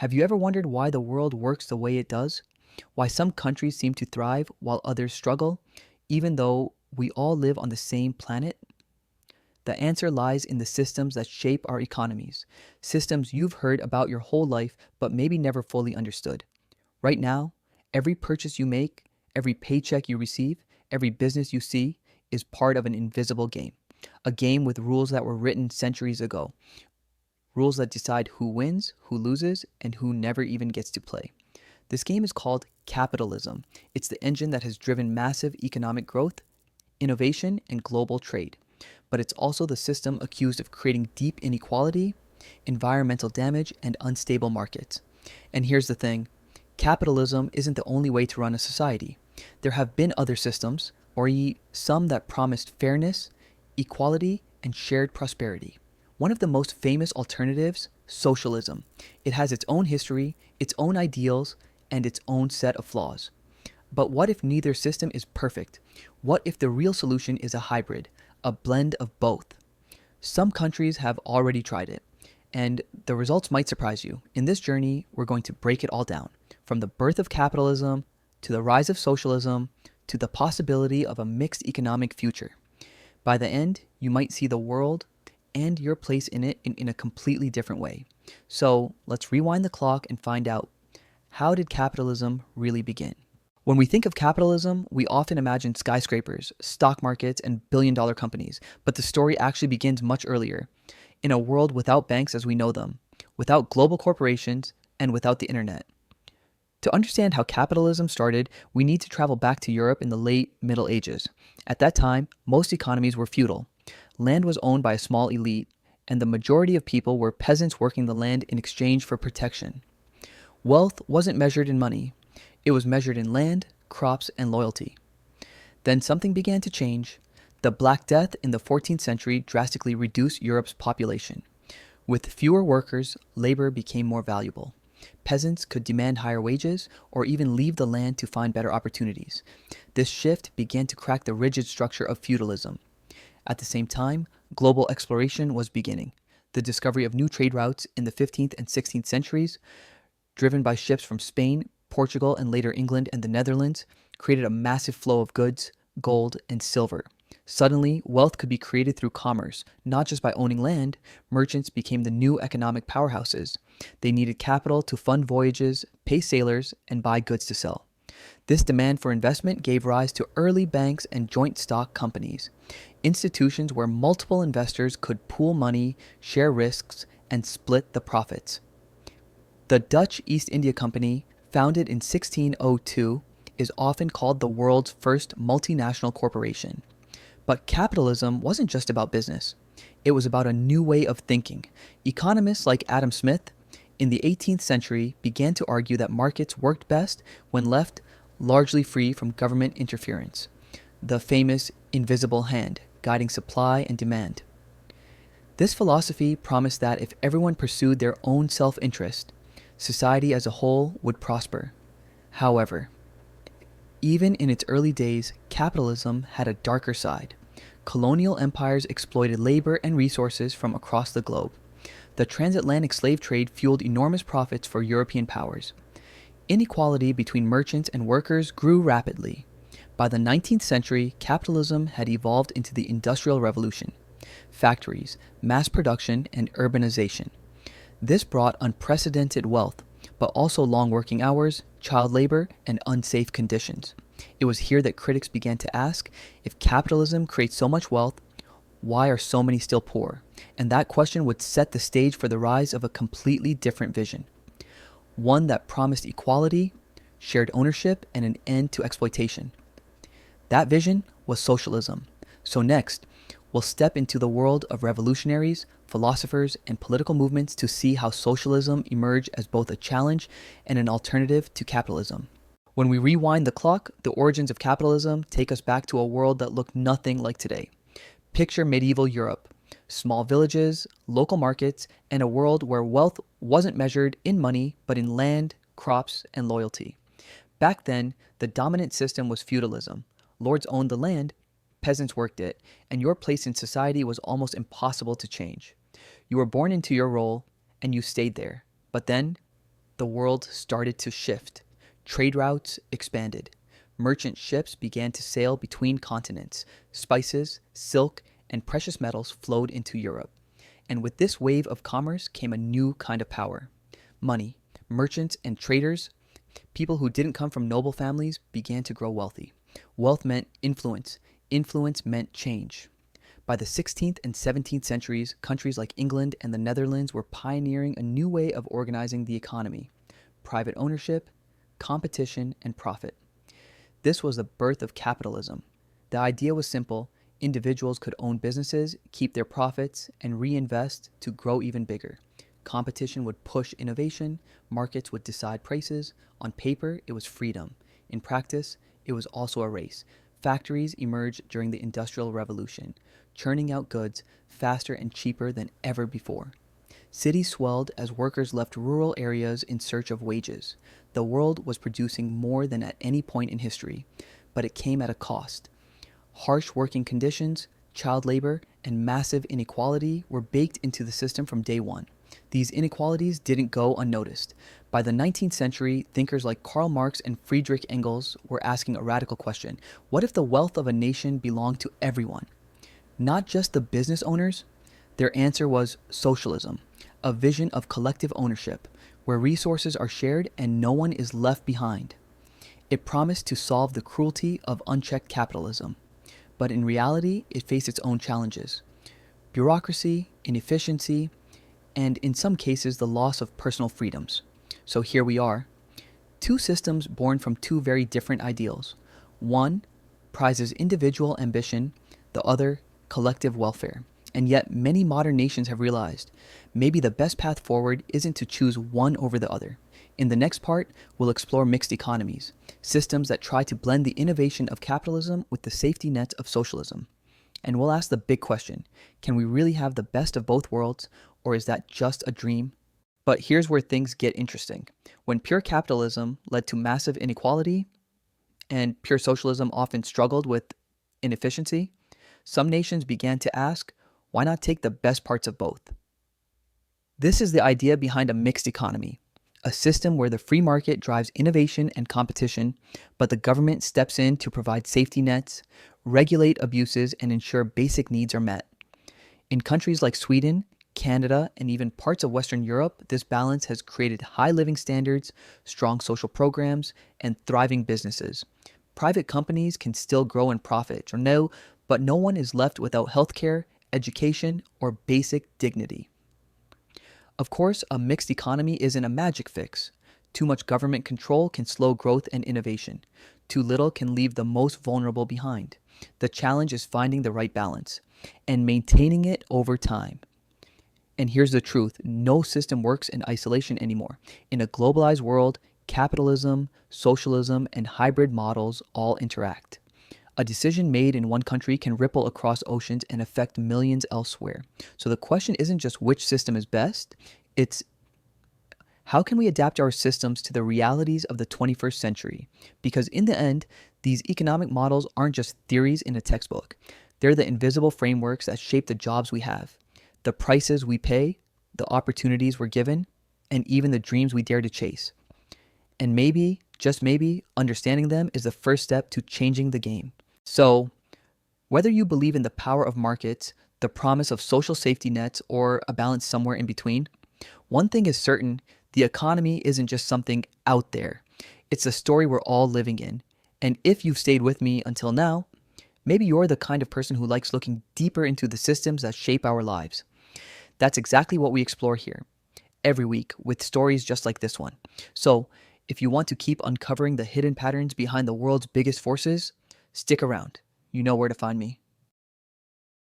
Have you ever wondered why the world works the way it does? Why some countries seem to thrive while others struggle, even though we all live on the same planet? The answer lies in the systems that shape our economies, systems you've heard about your whole life but maybe never fully understood. Right now, every purchase you make, every paycheck you receive, every business you see is part of an invisible game. A game with rules that were written centuries ago, rules that decide who wins, who loses, and who never even gets to play. This game is called capitalism. It's the engine that has driven massive economic growth, innovation, and global trade. But it's also the system accused of creating deep inequality, environmental damage, and unstable markets. And here's the thing, capitalism isn't the only way to run a society. There have been other systems, or some that promised fairness, equality, and shared prosperity. One of the most famous alternatives, socialism. It has its own history, its own ideals, and its own set of flaws. But what if neither system is perfect? What if the real solution is a hybrid, a blend of both? Some countries have already tried it, and the results might surprise you. In this journey, we're going to break it all down, from the birth of capitalism, to the rise of socialism, to the possibility of a mixed economic future. By the end, you might see the world and your place in it in a completely different way. So let's rewind the clock and find out, how did capitalism really begin? When we think of capitalism, we often imagine skyscrapers, stock markets, and billion-dollar companies, but the story actually begins much earlier, in a world without banks as we know them, without global corporations, and without the internet. To understand how capitalism started, we need to travel back to Europe in the late Middle Ages. At that time, most economies were feudal. Land was owned by a small elite, and the majority of people were peasants working the land in exchange for protection. Wealth wasn't measured in money. It was measured in land, crops, and loyalty. Then something began to change. The Black Death in the 14th century drastically reduced Europe's population. With fewer workers, labor became more valuable. Peasants could demand higher wages or even leave the land to find better opportunities. This shift began to crack the rigid structure of feudalism. At the same time, global exploration was beginning. The discovery of new trade routes in the 15th and 16th centuries, driven by ships from Spain, Portugal, and later England and the Netherlands, created a massive flow of goods, gold, and silver. Suddenly, wealth could be created through commerce. Not just by owning land, merchants became the new economic powerhouses. They needed capital to fund voyages, pay sailors, and buy goods to sell. This demand for investment gave rise to early banks and joint stock companies, institutions where multiple investors could pool money, share risks, and split the profits. The Dutch East India Company, founded in 1602, is often called the world's first multinational corporation. But capitalism wasn't just about business. It was about a new way of thinking. Economists like Adam Smith in the 18th century began to argue that markets worked best when left largely free from government interference, the famous invisible hand guiding supply and demand. This philosophy promised that if everyone pursued their own self-interest, society as a whole would prosper. However, even in its early days, capitalism had a darker side. Colonial empires exploited labor and resources from across the globe. The transatlantic slave trade fueled enormous profits for European powers. Inequality between merchants and workers grew rapidly. By the 19th century, capitalism had evolved into the Industrial Revolution, factories, mass production, and urbanization. This brought unprecedented wealth, but also long working hours, child labor, and unsafe conditions. It was here that critics began to ask, if capitalism creates so much wealth, why are so many still poor? And that question would set the stage for the rise of a completely different vision. One that promised equality, shared ownership, and an end to exploitation. That vision was socialism. So next, we'll step into the world of revolutionaries, philosophers, and political movements to see how socialism emerged as both a challenge and an alternative to capitalism. When we rewind the clock, the origins of capitalism take us back to a world that looked nothing like today. Picture medieval Europe, small villages, local markets, and a world where wealth wasn't measured in money, but in land, crops, and loyalty. Back then, the dominant system was feudalism. Lords owned the land, peasants worked it, and your place in society was almost impossible to change. You were born into your role, and you stayed there. But then, the world started to shift. Trade routes expanded. Merchant ships began to sail between continents. Spices, silk, and precious metals flowed into Europe. And with this wave of commerce came a new kind of power. Money. Merchants and traders, people who didn't come from noble families, began to grow wealthy. Wealth meant influence. Influence meant change. By the 16th and 17th centuries, countries like England and the Netherlands were pioneering a new way of organizing the economy: private ownership, competition, and profit. This was the birth of capitalism. The idea was simple: individuals could own businesses, keep their profits, and reinvest to grow even bigger. Competition would push innovation, markets would decide prices. On paper, it was freedom. In practice, it was also a race. Factories emerged during the Industrial Revolution, churning out goods faster and cheaper than ever before. Cities swelled as workers left rural areas in search of wages. The world was producing more than at any point in history, but it came at a cost. Harsh working conditions, child labor, and massive inequality were baked into the system from day one. These inequalities didn't go unnoticed. By the 19th century, thinkers like Karl Marx and Friedrich Engels were asking a radical question: what if the wealth of a nation belonged to everyone, not just the business owners? Their answer was socialism, a vision of collective ownership, where resources are shared and no one is left behind. It promised to solve the cruelty of unchecked capitalism, but in reality, it faced its own challenges: bureaucracy, inefficiency, and in some cases, the loss of personal freedoms. So here we are, two systems born from two very different ideals. One prizes individual ambition, the other collective welfare. And yet many modern nations have realized maybe the best path forward isn't to choose one over the other. In the next part, we'll explore mixed economies, systems that try to blend the innovation of capitalism with the safety net of socialism. And we'll ask the big question: can we really have the best of both worlds, or is that just a dream? But here's where things get interesting. When pure capitalism led to massive inequality, and pure socialism often struggled with inefficiency, some nations began to ask, why not take the best parts of both? This is the idea behind a mixed economy, a system where the free market drives innovation and competition, but the government steps in to provide safety nets, regulate abuses, and ensure basic needs are met. In countries like Sweden, Canada, and even parts of Western Europe, this balance has created high living standards, strong social programs, and thriving businesses. Private companies can still grow and profit, but no one is left without healthcare, education, or basic dignity. Of course, a mixed economy isn't a magic fix. Too much government control can slow growth and innovation. Too little can leave the most vulnerable behind. The challenge is finding the right balance and maintaining it over time. And here's the truth: no system works in isolation anymore. In a globalized world, capitalism, socialism, and hybrid models all interact. A decision made in one country can ripple across oceans and affect millions elsewhere. So the question isn't just which system is best, it's how can we adapt our systems to the realities of the 21st century? Because in the end, these economic models aren't just theories in a textbook. They're the invisible frameworks that shape the jobs we have, the prices we pay, the opportunities we're given, and even the dreams we dare to chase. And maybe, just maybe, understanding them is the first step to changing the game. So, whether you believe in the power of markets, the promise of social safety nets, or a balance somewhere in between, one thing is certain: the economy isn't just something out there. It's a story we're all living in. And if you've stayed with me until now, maybe you're the kind of person who likes looking deeper into the systems that shape our lives. That's exactly what we explore here, every week, with stories just like this one. So, if you want to keep uncovering the hidden patterns behind the world's biggest forces, stick around. You know where to find me.